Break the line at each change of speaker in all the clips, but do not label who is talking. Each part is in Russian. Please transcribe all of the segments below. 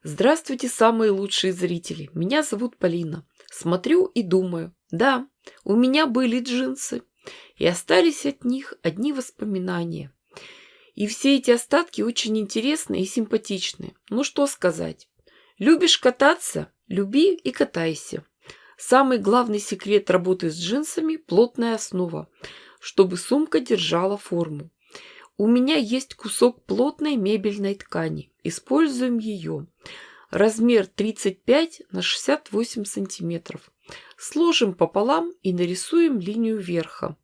Здравствуйте, самые лучшие зрители. Меня зовут Полина. Смотрю и думаю, да, у меня были джинсы, и остались от них одни воспоминания. И все эти остатки очень интересные и симпатичные. Ну что сказать. Любишь кататься? Люби и катайся. Самый главный секрет работы с джинсами – плотная основа, чтобы сумка держала форму. У меня есть кусок плотной мебельной ткани. Используем ее. Размер 35 на 68 сантиметров. Сложим пополам и нарисуем линию верха.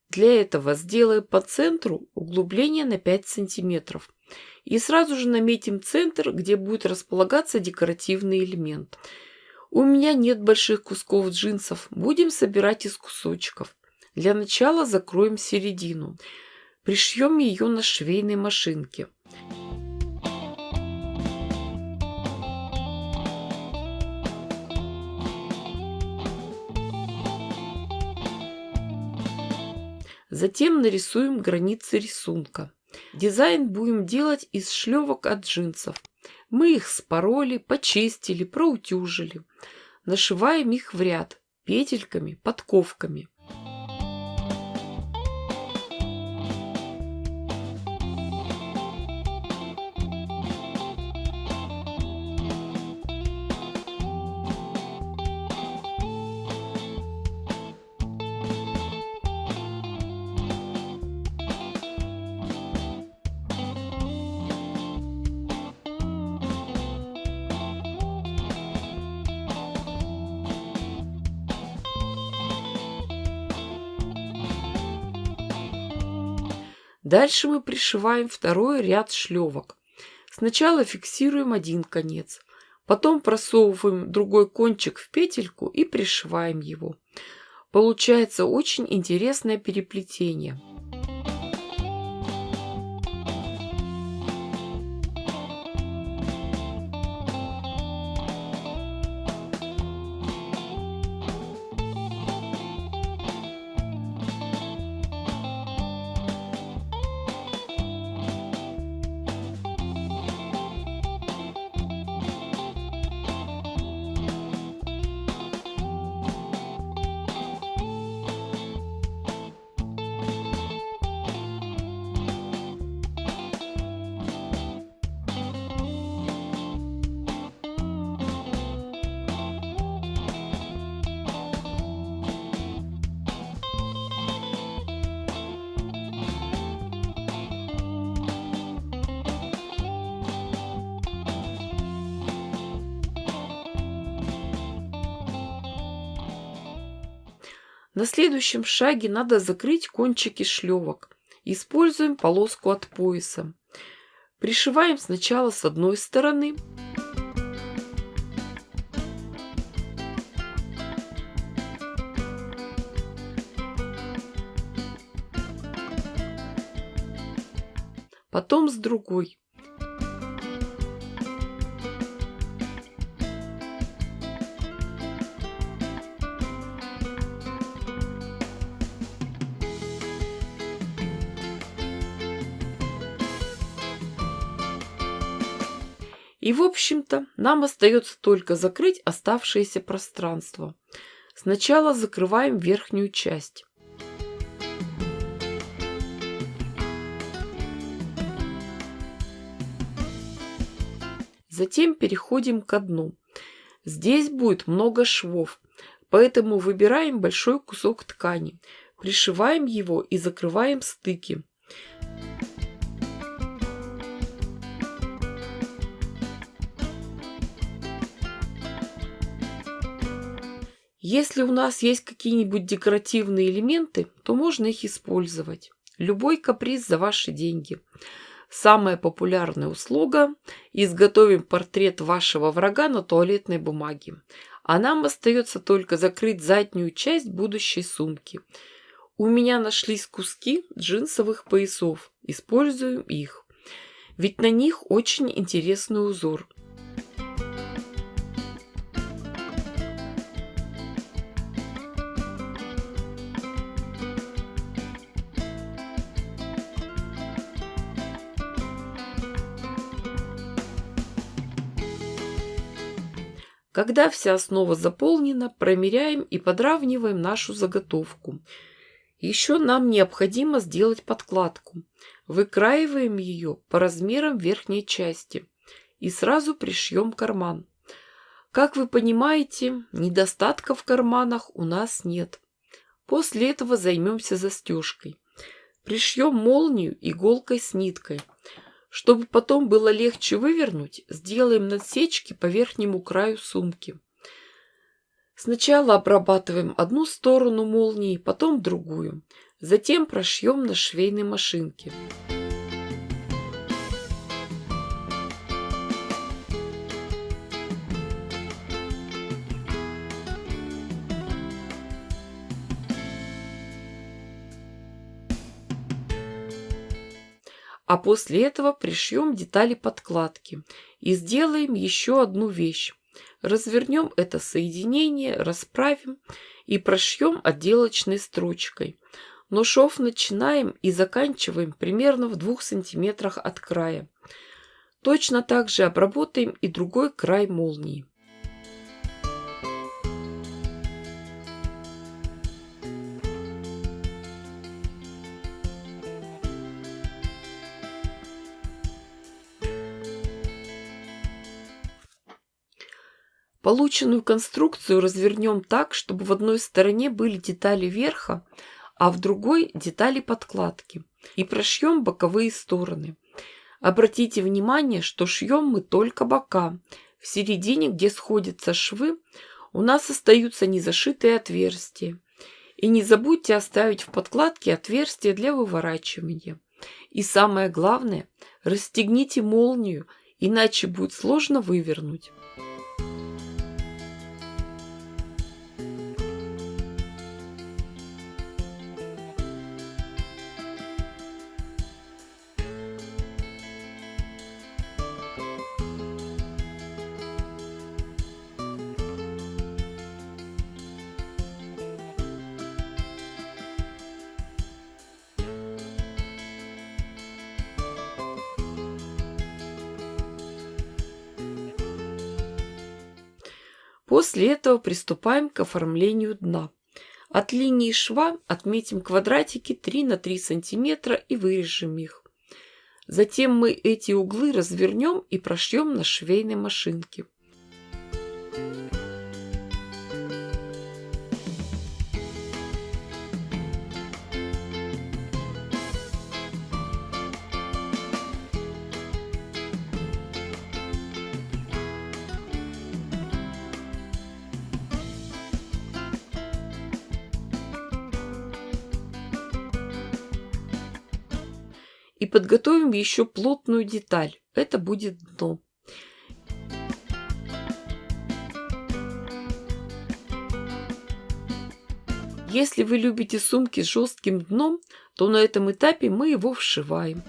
Для этого сделаем по центру углубление на 5 сантиметров. И сразу же наметим центр, где будет располагаться декоративный элемент. У меня нет больших кусков джинсов. Будем собирать из кусочков. Для начала закроем середину. Пришьем ее на швейной машинке. Затем нарисуем границы рисунка. Дизайн будем делать из шлевок от джинсов. Мы их спороли, почистили, проутюжили. Нашиваем их в ряд петельками, подковками. Дальше мы пришиваем второй ряд шлевок. Сначала фиксируем один конец, потом просовываем другой кончик в петельку и пришиваем его. Получается очень интересное переплетение. На следующем шаге надо закрыть кончики шлевок. Используем полоску от пояса. Пришиваем сначала с одной стороны. Потом с другой. И, в общем-то, нам остается только закрыть оставшееся пространство. Сначала закрываем верхнюю часть. Затем переходим к дну. Здесь будет много швов, поэтому выбираем большой кусок ткани, пришиваем его и закрываем стыки. Если у нас есть какие-нибудь декоративные элементы, то можно их использовать. Любой каприз за ваши деньги. Самая популярная услуга – изготовим портрет вашего врага на туалетной бумаге. А нам остается только закрыть заднюю часть будущей сумки. У меня нашлись куски джинсовых поясов. Используем их. Ведь на них очень интересный узор. Когда вся основа заполнена, промеряем и подравниваем нашу заготовку. Еще нам необходимо сделать подкладку. Выкраиваем ее по размерам верхней части и сразу пришьем карман. Как вы понимаете, недостатка в карманах у нас нет. После этого займемся застежкой. Пришьем молнию иголкой с ниткой. Чтобы потом было легче вывернуть, сделаем насечки по верхнему краю сумки. Сначала обрабатываем одну сторону молнии, потом другую. Затем прошьем на швейной машинке. А после этого пришьем детали подкладки и сделаем еще одну вещь. Развернем это соединение, расправим и прошьем отделочной строчкой. Но шов начинаем и заканчиваем примерно в 2 сантиметрах от края. Точно так же обработаем и другой край молнии. Полученную конструкцию развернем так, чтобы в одной стороне были детали верха, а в другой детали подкладки. И прошьем боковые стороны. Обратите внимание, что шьем мы только бока. В середине, где сходятся швы, у нас остаются незашитые отверстия. И не забудьте оставить в подкладке отверстия для выворачивания. И самое главное, расстегните молнию, иначе будет сложно вывернуть. После этого приступаем к оформлению дна. От линии шва отметим квадратики 3 на 3 см и вырежем их. Затем мы эти углы развернем и прошьем на швейной машинке. И подготовим еще плотную деталь. Это будет дно. Если вы любите сумки с жестким дном, то на этом этапе мы его вшиваем.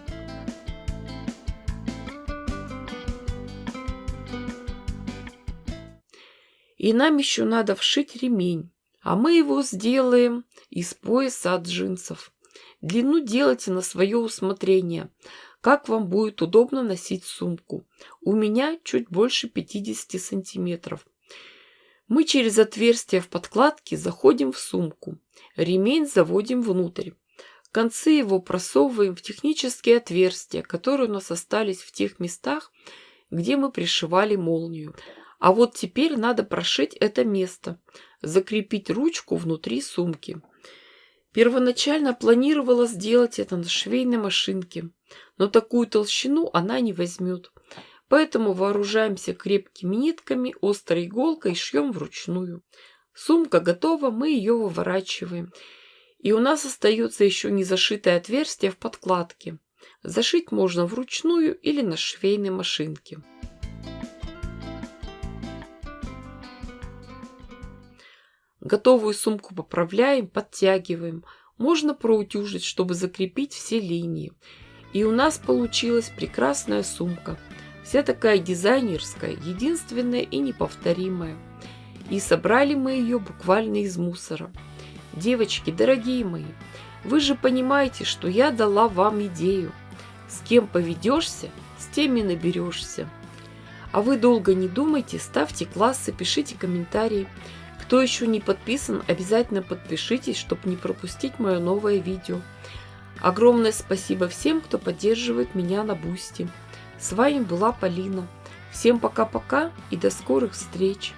И нам еще надо вшить ремень, а мы его сделаем из пояса от джинсов. Длину делайте на свое усмотрение, как вам будет удобно носить сумку. У меня чуть больше 50 сантиметров. Мы через отверстие в подкладке заходим в сумку. Ремень заводим внутрь. Концы его просовываем в технические отверстия, которые у нас остались в тех местах, где мы пришивали молнию. А вот теперь надо прошить это место, закрепить ручку внутри сумки. Первоначально планировала сделать это на швейной машинке, но такую толщину она не возьмет. Поэтому вооружаемся крепкими нитками, острой иголкой и шьем вручную. Сумка готова, мы ее выворачиваем. И у нас остается еще не зашитое отверстие в подкладке. Зашить можно вручную или на швейной машинке. Готовую сумку поправляем, подтягиваем. Можно проутюжить, чтобы закрепить все линии. И у нас получилась прекрасная сумка. Вся такая дизайнерская, единственная и неповторимая. И собрали мы ее буквально из мусора. Девочки, дорогие мои, вы же понимаете, что я дала вам идею. С кем поведешься, с тем и наберешься. А вы долго не думайте, ставьте классы, пишите комментарии. Кто еще не подписан, обязательно подпишитесь, чтобы не пропустить мое новое видео. Огромное спасибо всем, кто поддерживает меня на Бусти. С вами была Полина. Всем пока-пока и до скорых встреч!